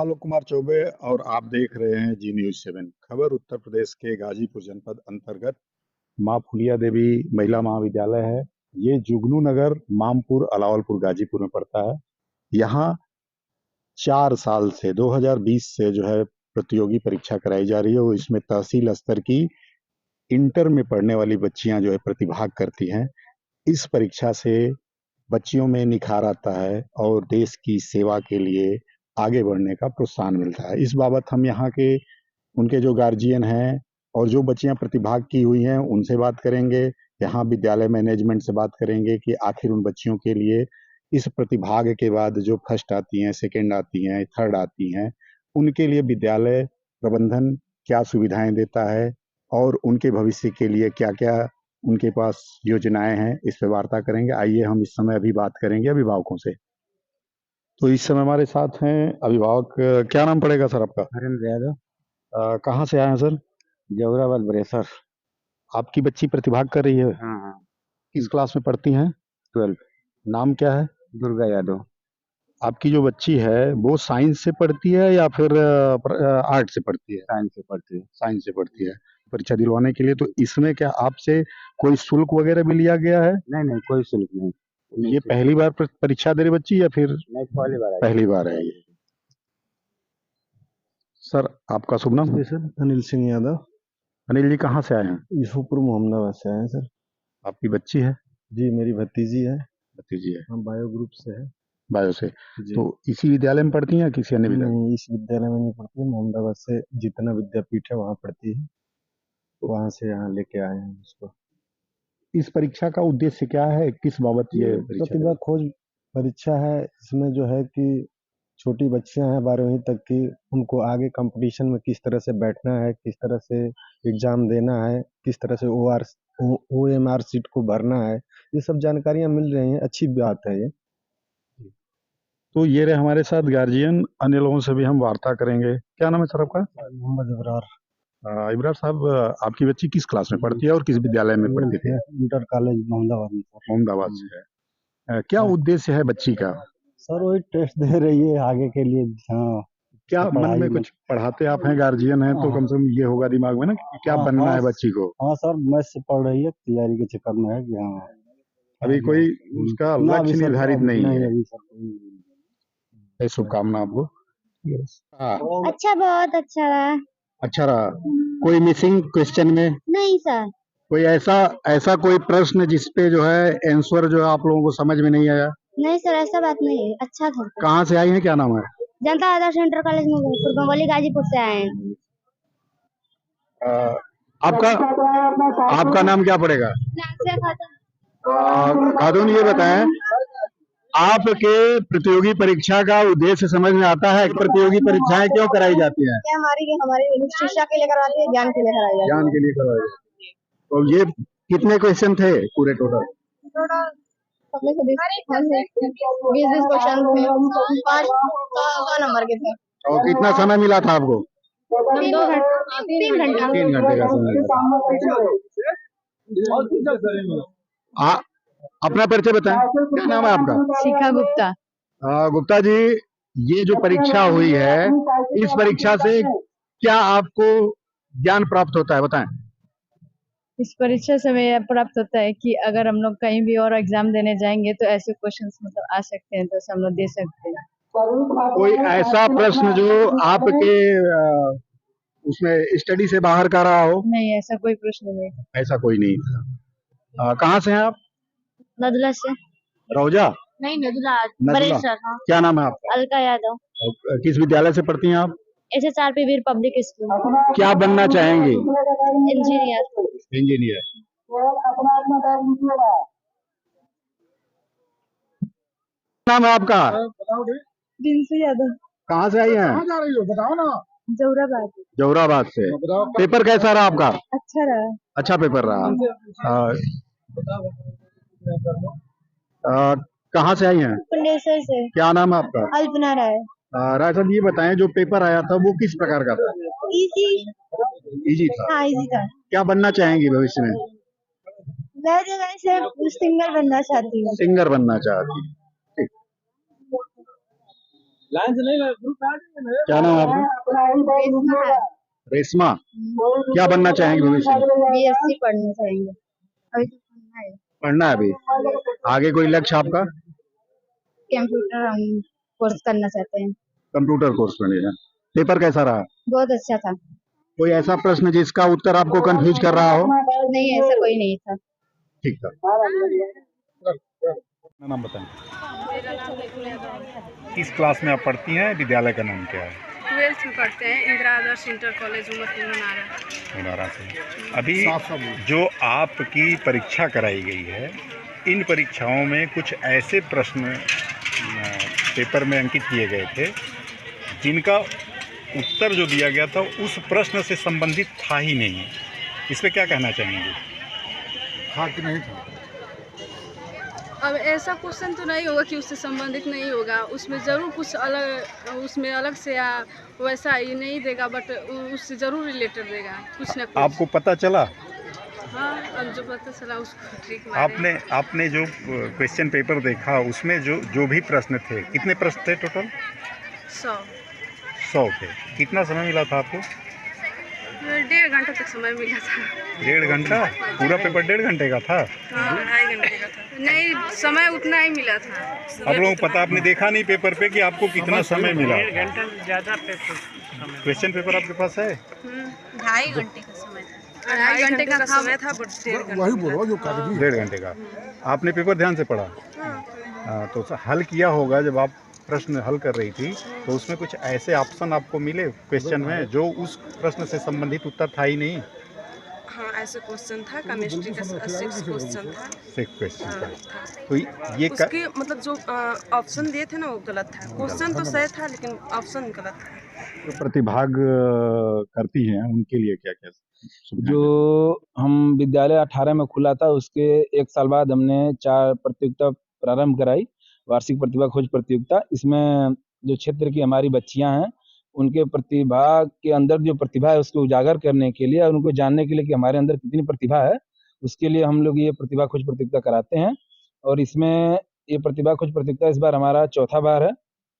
मैं आलोक कुमार चौबे और आप देख रहे हैं जी न्यूज 7 खबर। उत्तर प्रदेश के गाजीपुर जनपद अंतर्गत माँ फुलिया देवी महिला महाविद्यालय है। ये जुगनू नगर मामपुर अलावलपुर गाजीपुर में पड़ता है। यहाँ 4 साल से 2020 से जो है प्रतियोगी परीक्षा कराई जा रही है और इसमें तहसील स्तर की इंटर में पढ़ने वाली बच्चियां जो है प्रतिभाग करती हैं। इस परीक्षा से बच्चियों में निखार आता है और देश की सेवा के लिए आगे बढ़ने का प्रोत्साहन मिलता है। इस बाबत हम यहाँ के उनके जो गार्जियन हैं और जो बच्चियां प्रतिभाग की हुई हैं उनसे बात करेंगे। यहाँ विद्यालय मैनेजमेंट से बात करेंगे कि आखिर उन बच्चियों के लिए इस प्रतिभाग के बाद जो फर्स्ट आती हैं, सेकंड आती हैं, थर्ड आती हैं, उनके लिए विद्यालय प्रबंधन क्या सुविधाएं देता है और उनके भविष्य के लिए क्या क्या उनके पास योजनाएं हैं, इस पे वार्ता करेंगे। आइए हम इस समय अभी बात करेंगे अभिभावकों से। तो इस समय हमारे साथ हैं अभिभावक। क्या नाम पड़ेगा सर आपका? हरेंद्र यादव, कहाँ से आए हैं सर? जौहराबाद बरेसर। आपकी बच्ची प्रतिभाग कर रही है, हाँ, किस क्लास में पढ़ती हैं? 12। नाम क्या है? दुर्गा यादव। आपकी जो बच्ची है वो साइंस से पढ़ती है या फिर आर्ट से पढ़ती है? साइंस से पढ़ती है। साइंस से पढ़ती है। परीक्षा दिलवाने के लिए तो इसमें क्या आपसे कोई शुल्क वगैरह भी लिया गया है? नहीं, कोई शुल्क नहीं। ये पहली बार परीक्षा दे रही बच्ची या फिर नहीं, पहली बार आई। पहली बार है ये? सर आपका शुभ नाम? जी सर, अनिल सिंह यादव। अनिल जी कहाँ से आए हैं? यूसुफपुर मोहम्मदाबाद से आए हैं सर। आपकी बच्ची है? जी मेरी भतीजी है। भतीजी है। हम बायो ग्रुप से है। बायो से। जी। तो इसी विद्यालय में पढ़ती हैं या किसी अन्य विद्यालय? नहीं, इस विद्यालय में नहीं पढ़ती है। मोहम्मदाबाद से जितना विद्यापीठ है वहाँ पढ़ती है, वहाँ से यहाँ लेके आए हैं उसको। इस परीक्षा का उद्देश्य क्या है, किस बाबत ये परीक्षा? प्रतिभा खोज परीक्षा है। इसमें जो है कि छोटी बच्चियां हैं 12वीं तक की, उनको आगे कंपटीशन में किस तरह से बैठना है, किस तरह से एग्जाम देना है, किस तरह से OMR सीट को भरना है, ये सब जानकारियां मिल रही हैं। अच्छी बात है ये। तो ये रहे हमारे साथ गार्जियन, अन्य लोगों से भी हम वार्ता करेंगे। क्या नाम है सर आपका? मोहम्मद इब्रार। इब्रार साहब, आपकी बच्ची किस क्लास में पढ़ती है और किस विद्यालय में पढ़ती थी? इंटर कॉलेज मोहम्मदाबाद में सर। मोहम्मदाबाद से है। क्या उद्देश्य है बच्ची का? सर वही टेस्ट दे रही है आगे के लिए। हाँ, क्या तो मन पढ़ाई में कुछ पढ़ाते आप हैं, गार्जियन हैं तो कम से कम ये होगा दिमाग में ना कि क्या हाँ, बनना हाँ, है बच्ची को? हाँ सर, मैथ से पढ़ रही है, तैयारी के चक्कर में है कि हाँ। अभी कोई उसका ना अभी लक्ष्य सर, निर्धारित नहीं है? अभी सर कोई नहीं। शुभकामना आपको। हाँ, अच्छा, बहुत अच्छा रहा। अच्छा रहा। कोई मिसिंग क्वेश्चन में? नहीं सर। कोई ऐसा कोई प्रश्न जिसपे जो है आंसर जो है आप लोगों को समझ में नहीं आया? नहीं सर, ऐसा बात नहीं है, अच्छा था। कहाँ से आई हैं, क्या नाम है? जनता आदर्श इंटर कॉलेज में बंगोली गाजीपुर से आए हैं। आपका नाम क्या पड़ेगा? नाज़िया खातून। खातून, ये बताएं आपके प्रतियोगी परीक्षा का उद्देश्य समझ में आता है? प्रतियोगी परीक्षाएं क्यों कराई जाती हैं? हमारी शिक्षा के लिए करवाती है, ज्ञान के लिए कराई जाती है। ज्ञान के लिए करवाई जाती है। तो ये कितने क्वेश्चन थे पूरे टोटल? 20 क्वेश्चन थे, 5 नंबर के थे। और कितना समय मिला था आपको? 3 घंटा। 3 घंटे का समय मिला। अपना परिचय बताएं, क्या नाम है आपका? शिखा गुप्ता। गुप्ता जी, ये जो परीक्षा हुई है, इस परीक्षा से क्या आपको ज्ञान प्राप्त होता है, बताएं? इस परीक्षा से हमें प्राप्त होता है कि अगर हम लोग कहीं भी और एग्जाम देने जाएंगे तो ऐसे क्वेश्चंस मतलब आ सकते हैं, तो हम लोग दे सकते हैं। कोई ऐसा प्रश्न जो आपके उसमें स्टडी से बाहर का रहा हो? नहीं, ऐसा कोई प्रश्न नहीं। ऐसा कोई नहीं था। कहाँ से हैं आप? नदुला से। रौजा? नहीं, नदुला। नदुला। हाँ। क्या नाम है आपका? अलका यादव। किस विद्यालय से पढ़ती हैं आप? SHRP वीर पब्लिक स्कूल। क्या बनना चाहेंगे? इंजीनियर। इंजीनियर। नाम है आपका? जिनसी यादव। कहाँ से आई हैं? कहाँ जा रही हो बताओ ना। जौहराबाद। जौहराबाद से। पेपर कैसा रहा आपका? अच्छा रहा। अच्छा पेपर रहा। कहाँ से आई हैं? पंडेसर से। क्या नाम है आपका? अल्पना राय। राय साहब, ये बताएं जो पेपर आया था वो किस प्रकार का था? इजी था। हाँ, इजी था। क्या बनना चाहेंगी भविष्य में? मैं जो वैसे सिंगर बनना चाहती हूँ। सिंगर बनना चाहती हूँ। क्या नाम है आपका? रेशमा है। रेशमा, क्या बनना चाहेंगे भविष्य में? BSc पढ़ना चाहेंगे। अभी तो पढ़ना है। पढ़ना है अभी। आगे कोई लक्ष्य आपका? कंप्यूटर हम कोर्स करना चाहते हैं। कंप्यूटर कोर्स बनेगा। पेपर कैसा रहा? बहुत अच्छा था। कोई ऐसा प्रश्न जिसका उत्तर आपको कंफ्यूज कर रहा हो? नहीं, ऐसा कोई नहीं था। ठीक था। अपना नाम बताएं। मेरा नाम निकुल यादव। किस क्लास में आप पढ़ती हैं? विद्यालय का नाम क्या है? 12th में पढ़ते हैं, इंदिरा आदर्श इंटर कॉलेज उमरपुर मुनारा से। अभी जो आपकी परीक्षा कराई गई है, इन परीक्षाओं में कुछ ऐसे प्रश्न पेपर में अंकित किए गए थे जिनका उत्तर जो दिया गया था उस प्रश्न से संबंधित था ही नहीं। इस पे क्या कहना चाहेंगे? था कि नहीं था? अब ऐसा क्वेश्चन तो नहीं होगा कि उससे संबंधित नहीं होगा, उसमें ज़रूर कुछ अलग, उसमें अलग से या वैसा ये नहीं देगा, बट उससे ज़रूर रिलेटेड देगा कुछ ना कुछ। आपको पता चला? हाँ, अब जो पता चला उसको ठीक मारे। आपने जो क्वेश्चन पेपर देखा उसमें जो भी प्रश्न थे, कितने प्रश्न थे टोटल? 100 थे। कितना समय मिला था आपको? 1.5 घंटा तक समय मिला था। 1.5 घंटा? पूरा पेपर 1.5 घंटे का था? हाँ, 2.5 घंटे का था। नहीं, समय उतना ही मिला था। आप लोगों को पता, आपने देखा नहीं पेपर पे कि आपको कितना समय मिला? 1.5 घंटा ज़्यादा क्वेश्चन पेपर आपके पास है? 2.5 घंटे का समय था। 2.5 घंटे का समय था, बट 1.5 घंटे। वही बोलो जो कागजी। 1.5 घंटे का। आपने पेपर ध्यान से पढ़ा? हाँ, तो हल किया होगा। जब आप प्रश्न हल कर रही थी तो उसमें कुछ ऐसे ऑप्शन आपको मिले क्वेश्चन में जो उस प्रश्न से संबंधित उत्तर था ही नहीं? हाँ, ऐसे क्वेश्चन था, केमिस्ट्री का 6 क्वेश्चन था। 6 क्वेश्चन हाँ, था। तो ये उसके मतलब जो ऑप्शन दिए थे ना वो गलत था। क्वेश्चन तो सही था लेकिन ऑप्शन गलत था। जो प्रतिभाग करती हैं उनके लिए क्या क्या सुविधा? जो हम विद्यालय 18 में खुला था उसके 1 साल बाद हमने 4 प्रतियोगिता प्रारंभ कराई, वार्षिक प्रतिभा खोज प्रतियोगिता। इसमें जो क्षेत्र की हमारी बच्चियां हैं उनके प्रतिभा के अंदर जो प्रतिभा है उसको उजागर करने के लिए और उनको जानने के लिए कि हमारे अंदर कितनी प्रतिभा है, उसके लिए हम लोग ये प्रतिभा खोज प्रतियोगिता कराते हैं। और इसमें ये प्रतिभा खोज प्रतियोगिता इस बार हमारा 4था बार है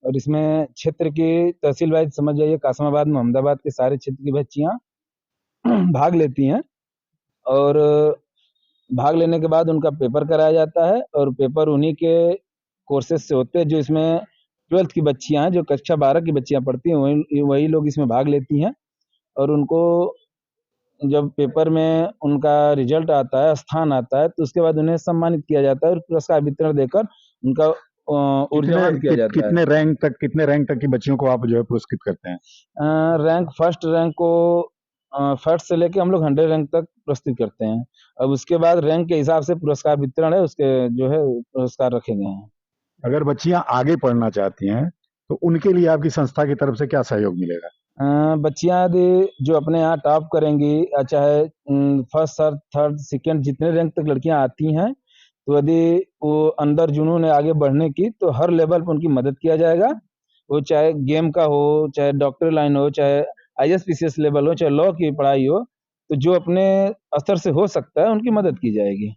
और इसमें क्षेत्र की तहसील वाइज समझ जाइए कासमाबाद, मोहम्मदाबाद के सारे क्षेत्र की बच्चियां भाग लेती हैं और भाग लेने के बाद उनका पेपर कराया जाता है और पेपर उन्हीं के कोर्सेज से होते हैं जो इसमें 12th की बच्चियां हैं, जो कक्षा 12 की बच्चियां पढ़ती हैं वही लोग इसमें भाग लेती हैं और उनको जब पेपर में उनका रिजल्ट आता है, स्थान आता है, तो उसके बाद उन्हें सम्मानित किया जाता है और पुरस्कार वितरण देकर उनका ऊर्जावान किया जाता है। कितने रैंक तक की बच्चियों को आप जो है पुरस्कृत करते हैं? रैंक फर्स्ट रैंक को फर्स्ट से लेके हम लोग 100 रैंक तक प्रस्तुत करते हैं। अब उसके बाद रैंक के हिसाब से पुरस्कार वितरण है, उसके जो है पुरस्कार रखे गए हैं। अगर बच्चियां आगे पढ़ना चाहती हैं तो उनके लिए आपकी संस्था की तरफ से क्या सहयोग मिलेगा? बच्चियां यदि जो अपने यहाँ टॉप करेंगी, चाहे फर्स्ट थर्ड सेकंड जितने रैंक तक लड़कियां आती हैं, तो यदि वो अंदर जुनून है आगे बढ़ने की, तो हर लेवल पर उनकी मदद किया जाएगा। वो चाहे गेम का हो, चाहे डॉक्टर लाइन हो, चाहे IAS PCS लेवल हो, चाहे लॉ की पढ़ाई हो, तो जो अपने स्तर से हो सकता है उनकी मदद की जाएगी।